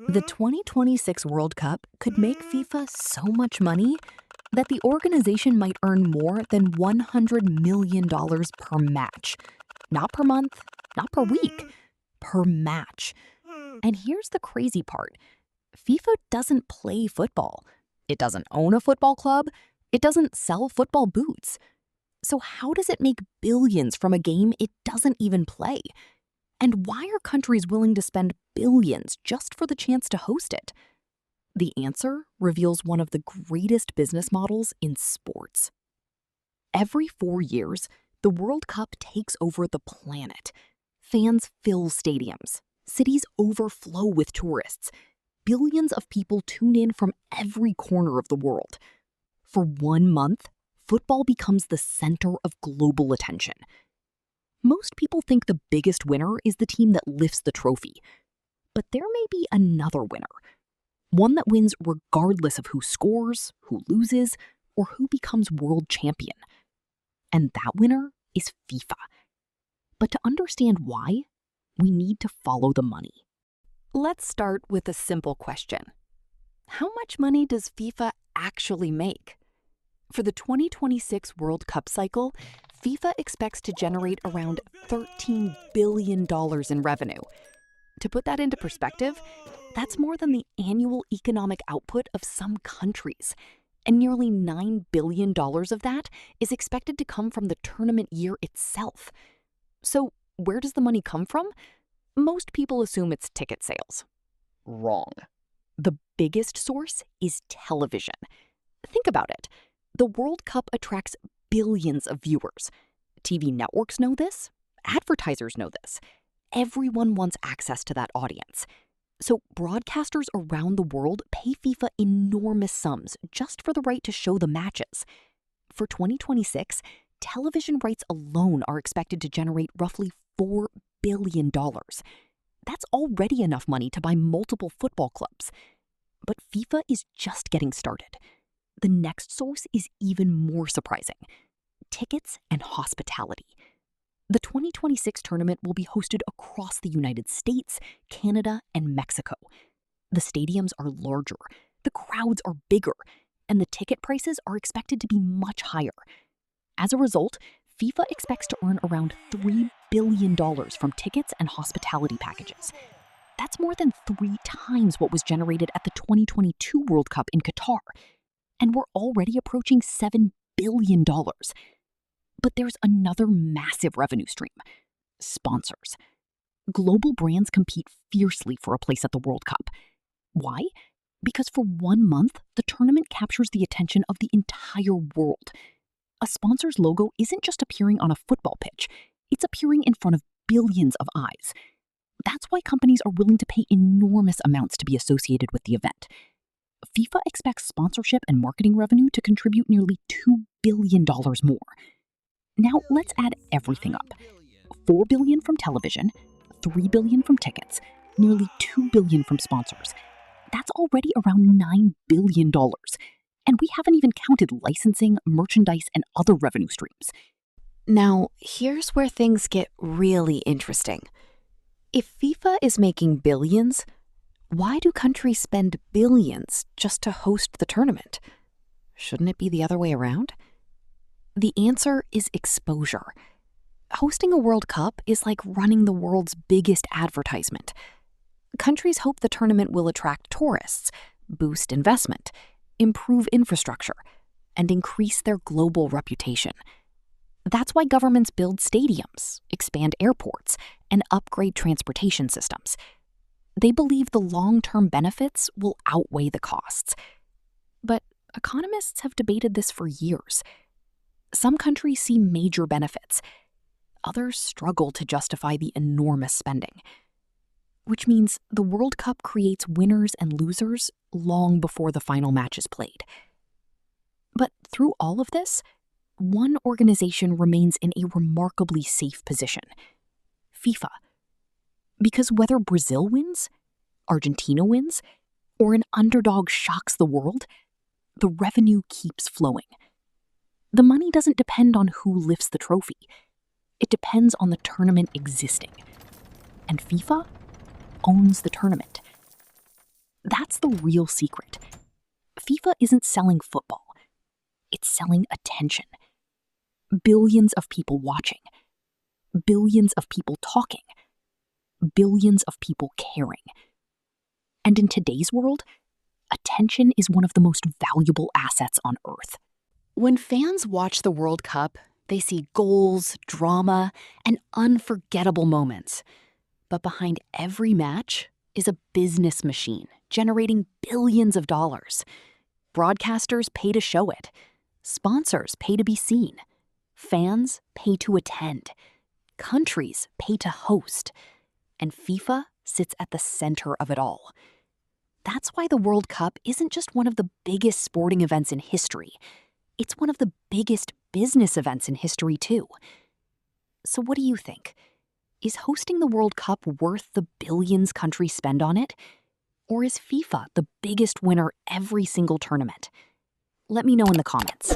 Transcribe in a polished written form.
The 2026 World Cup could make FIFA so much money that the organization might earn more than $100 million per match. Not per month, not per week, per match. And here's the crazy part: FIFA doesn't play football. It doesn't own a football club. It doesn't sell football boots. So, how does it make billions from a game it doesn't even play? And why are countries willing to spend billions just for the chance to host it? The answer reveals one of the greatest business models in sports. Every 4 years, the World Cup takes over the planet. Fans fill stadiums. Cities overflow with tourists. Billions of people tune in from every corner of the world. For 1 month, football becomes the center of global attention. Most people think the biggest winner is the team that lifts the trophy. But there may be another winner. One that wins regardless of who scores, who loses, or who becomes world champion. And that winner is FIFA. But to understand why, we need to follow the money. Let's start with a simple question. How much money does FIFA actually make? For the 2026 World Cup cycle, FIFA expects to generate around $13 billion in revenue. To put that into perspective, that's more than the annual economic output of some countries. And nearly $9 billion of that is expected to come from the tournament year itself. So, where does the money come from? Most people assume it's ticket sales. Wrong. The biggest source is television. Think about it. The World Cup attracts billions of viewers. TV networks know this. Advertisers know this. Everyone wants access to that audience. So broadcasters around the world pay FIFA enormous sums just for the right to show the matches. For 2026, television rights alone are expected to generate roughly $4 billion. That's already enough money to buy multiple football clubs. But FIFA is just getting started. The next source is even more surprising: tickets and hospitality. The 2026 tournament will be hosted across the United States, Canada, and Mexico. The stadiums are larger, the crowds are bigger, and the ticket prices are expected to be much higher. As a result, FIFA expects to earn around $3 billion from tickets and hospitality packages. That's more than 3 times what was generated at the 2022 World Cup in Qatar. And we're already approaching $7 billion. But there's another massive revenue stream: sponsors. Global brands compete fiercely for a place at the World Cup. Why? Because for 1 month, the tournament captures the attention of the entire world. A sponsor's logo isn't just appearing on a football pitch, it's appearing in front of billions of eyes. That's why companies are willing to pay enormous amounts to be associated with the event. FIFA expects sponsorship and marketing revenue to contribute nearly $2 billion more. Now let's add everything up. $4 billion from television, $3 billion from tickets, nearly $2 billion from sponsors. That's already around $9 billion. And we haven't even counted licensing, merchandise, and other revenue streams. Now, here's where things get really interesting. If FIFA is making billions, why do countries spend billions just to host the tournament? Shouldn't it be the other way around? The answer is exposure. Hosting a World Cup is like running the world's biggest advertisement. Countries hope the tournament will attract tourists, boost investment, improve infrastructure, and increase their global reputation. That's why governments build stadiums, expand airports, and upgrade transportation systems. They believe the long-term benefits will outweigh the costs. But economists have debated this for years. Some countries see major benefits. Others struggle to justify the enormous spending. Which means the World Cup creates winners and losers long before the final match is played. But through all of this, one organization remains in a remarkably safe position: FIFA. Because whether Brazil wins, Argentina wins, or an underdog shocks the world, the revenue keeps flowing. The money doesn't depend on who lifts the trophy. It depends on the tournament existing. And FIFA owns the tournament. That's the real secret. FIFA isn't selling football. It's selling attention. Billions of people watching. Billions of people talking. Billions of people caring. And in today's world, attention is one of the most valuable assets on Earth. When fans watch the World Cup, they see goals, drama, and unforgettable moments. But behind every match is a business machine generating billions of dollars. Broadcasters pay to show it. Sponsors pay to be seen. Fans pay to attend. Countries pay to host. And FIFA sits at the center of it all. That's why the World Cup isn't just one of the biggest sporting events in history. It's one of the biggest business events in history, too. So what do you think? Is hosting the World Cup worth the billions countries spend on it? Or is FIFA the biggest winner every single tournament? Let me know in the comments.